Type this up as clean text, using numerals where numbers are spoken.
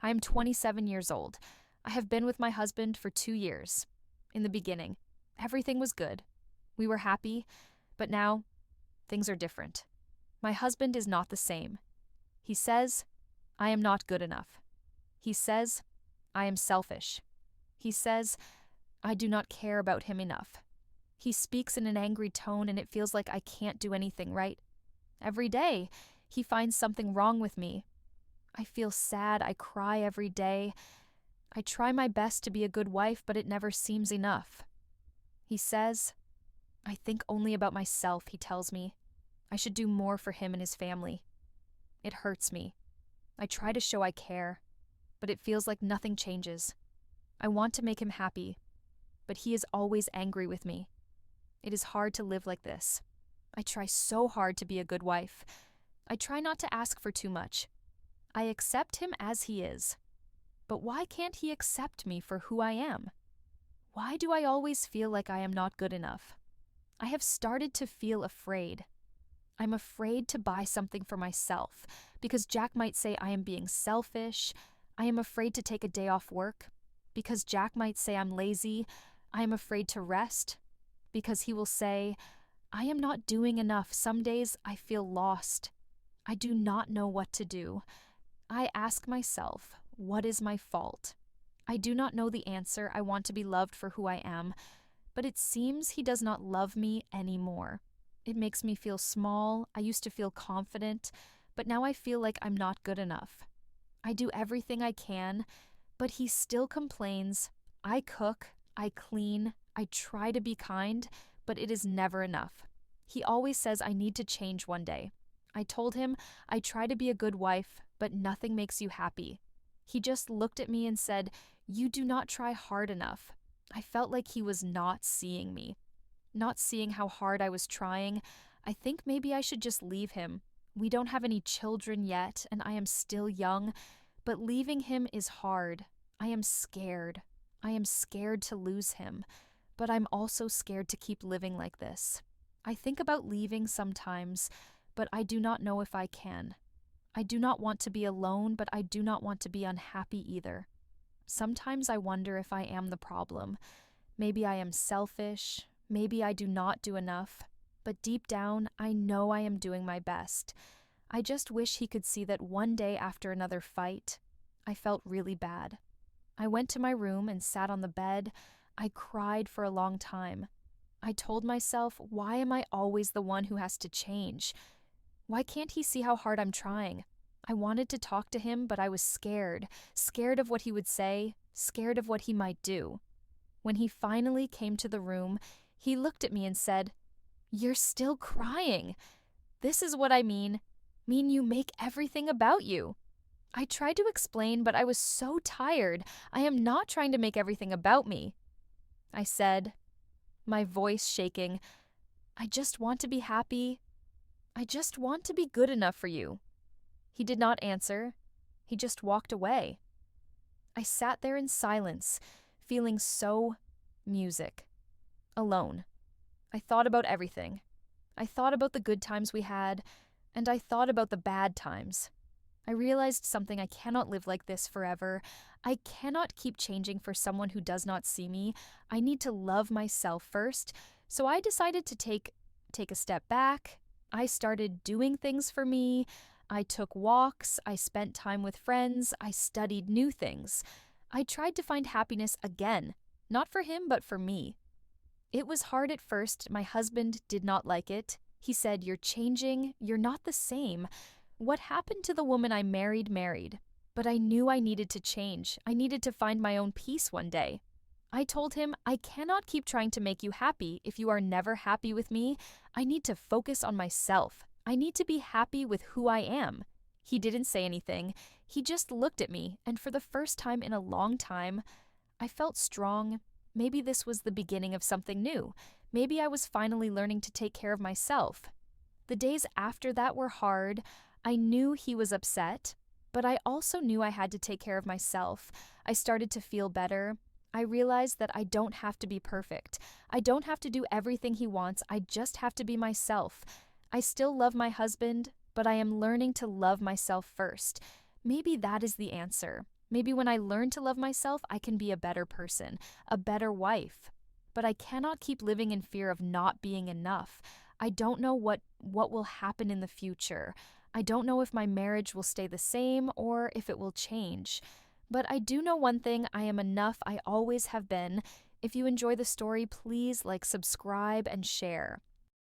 I am 27 years old. I have been with my husband for 2 years. In the beginning, everything was good. We were happy, but now things are different. My husband is not the same. He says, I am not good enough. He says, I am selfish. He says, I do not care about him enough. He speaks in an angry tone and it feels like I can't do anything right. Every day, he finds something wrong with me. I feel sad, I cry every day. I try my best to be a good wife, but it never seems enough. He says, I think only about myself, he tells me. I should do more for him and his family. It hurts me. I try to show I care, but it feels like nothing changes. I want to make him happy, but he is always angry with me. It is hard to live like this. I try so hard to be a good wife. I try not to ask for too much. I accept him as he is. But why can't he accept me for who I am? Why do I always feel like I am not good enough? I have started to feel afraid. I'm afraid to buy something for myself because Jack might say I am being selfish. I am afraid to take a day off work because Jack might say I'm lazy. I am afraid to rest because he will say, I am not doing enough. Some days I feel lost. I do not know what to do. I ask myself, what is my fault? I do not know the answer. I want to be loved for who I am, but it seems he does not love me anymore. It makes me feel small. I used to feel confident, but now I feel like I'm not good enough. I do everything I can, but he still complains. I cook, I clean, I try to be kind, but it is never enough. He always says I need to change one day. I told him I try to be a good wife, but nothing makes you happy. He just looked at me and said, you do not try hard enough. I felt like he was not seeing me, not seeing how hard I was trying. I think maybe I should just leave him. We don't have any children yet, and I am still young, but leaving him is hard. I am scared. I am scared to lose him, but I'm also scared to keep living like this. I think about leaving sometimes, but I do not know if I can. I do not want to be alone, but I do not want to be unhappy either. Sometimes I wonder if I am the problem. Maybe I am selfish. Maybe I do not do enough. But deep down, I know I am doing my best. I just wish he could see that one day after another fight, I felt really bad. I went to my room and sat on the bed. I cried for a long time. I told myself, why am I always the one who has to change? Why can't he see how hard I'm trying? I wanted to talk to him, but I was scared of what he would say, scared of what he might do. When he finally came to the room, he looked at me and said, You're still crying. This is what I mean you make everything about you. I tried to explain, but I was so tired. I am not trying to make everything about me. I said, my voice shaking, I just want to be happy. I just want to be good enough for you. He did not answer. He just walked away. I sat there in silence, feeling so music, alone. I thought about everything. I thought about the good times we had, and I thought about the bad times. I realized something. I cannot live like this forever. I cannot keep changing for someone who does not see me. I need to love myself first. So I decided to take a step back. I started doing things for me. I took walks. I spent time with friends. I studied new things. I tried to find happiness again, not for him, but for me. It was hard at first. My husband did not like it. He said, You're changing. You're not the same. What happened to the woman I married? But I knew I needed to change. I needed to find my own peace one day. I told him, I cannot keep trying to make you happy if you are never happy with me. I need to focus on myself. I need to be happy with who I am. He didn't say anything. He just looked at me, and for the first time in a long time, I felt strong. Maybe this was the beginning of something new. Maybe I was finally learning to take care of myself. The days after that were hard. I knew he was upset, but I also knew I had to take care of myself. I started to feel better. I realized that I don't have to be perfect. I don't have to do everything he wants. I just have to be myself. I still love my husband, but I am learning to love myself first. Maybe that is the answer. Maybe when I learn to love myself, I can be a better person, a better wife. But I cannot keep living in fear of not being enough. I don't know what will happen in the future. I don't know if my marriage will stay the same or if it will change. But I do know one thing: I am enough. I always have been. If you enjoy the story, please subscribe and share.